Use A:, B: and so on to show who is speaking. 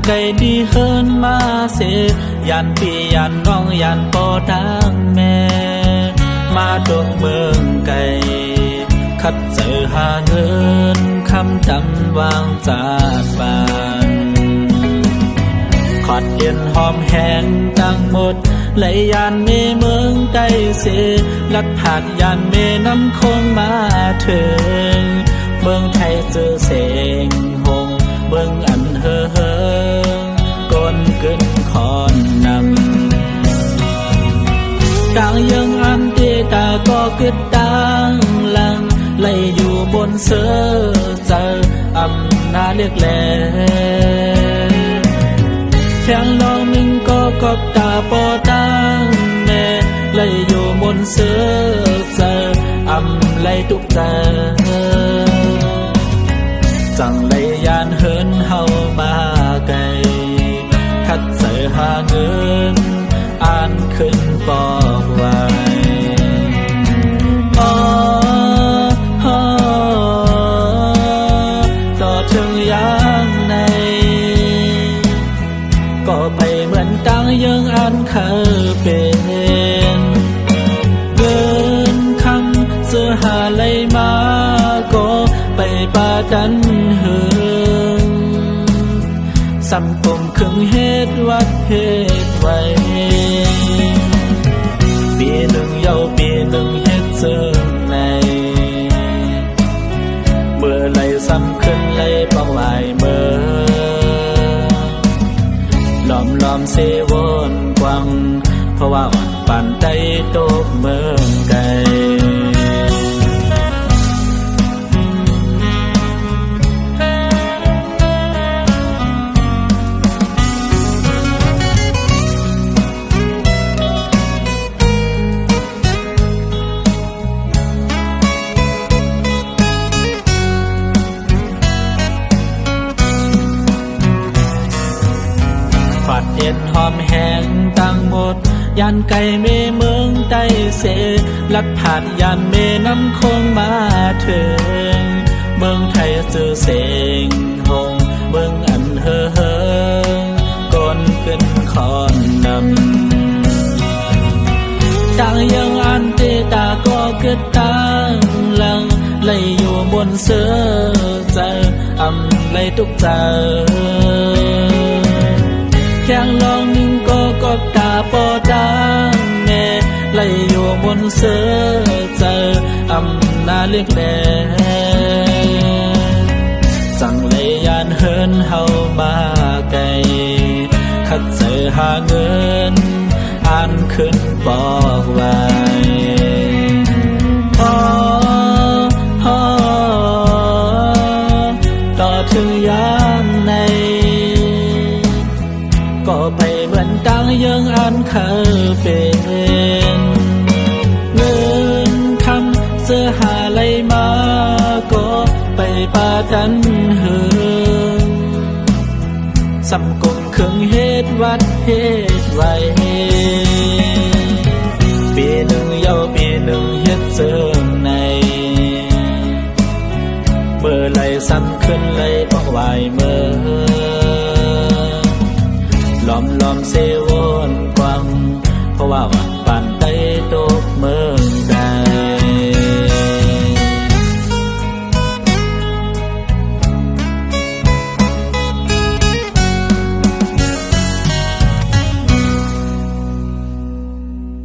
A: ไก่ดีเฮินมาเสยันปียันน้องยันปอดังแม่มาดวงเมืองไก่ขัดเจอหาเงินคำจำวางจากบ้านขอดเย็นหอมแห้งตั้งหมดไหลยานเมเมืองใต้เสลัดผาดยานเมน้ำคงมาถึงเมืองไทยเจอเสงหงเมืองอันเฮอเฮก้นกึนคอนนำกลางยังอันเตตาก็กึดดังลังไหลอยู่บนเสือเจออำนาเรียกแลแข่งลองมิงก็กบตาปอตังแม่ไหลอยู่บนเสือเจออำไหลตุกเจอจังไหลยานเฮินเฮามาไกลคัดเสือหาเงินอ่านขึ้นปอกไว้ต่อถึงยางในก็ไปเหมือนตั้งยังอันเคยเป็นเงินคำเสื้อหาไหลมาก็ไปปาดันเฮืองสำกลมครึ่งเฮ็ดวัดเฮ็ดไว้ปีหนึ่งเยาปีหนึ่งเฮ็ดเสื่อในเมื่อไหลซ้ำขึ้นไหลปองไหลเมื่อล้อมเสวนกวังเพราะว่าอ่อนปานใดโตกเมืองไกลเย็นหอมแห้งตั้งหมดยันไก่เมเมืองใต้เสลัดผาดยันเมน้ำคงมาถึงเมืองไทยเจอเสงหงเมืองอันเฮอเฮก้นขึ้นคอนนำต่างยังอันเตตาก็เกิดตั้งลังไหลอยู่บนเสือใจอำไหลตุกใจแข่งลองนิ่งก็กบตาปอดังแม่ไหลอยู่บนเสือเจออำนาเรียกแลสั่งเลยยานเฮินเฮามาไกลคัดเจอหาเงินอ่านขึ้นบอกไว้ต่อถึงยามในก็ไปเหมือนตั้งยังอันเคยเป็นเงินคำเสื้อหาไหลมาก็ไปปาดันเฮืองสำกลมครึ่งเฮ็ดวัดเฮ็ดไว้ปีหนึ่งเยาปีหนึ่งเฮ็ดเสื่อในเมื่อไหลซ้ำขึ้นไหลบอกไหวเมื่อล้อมเซ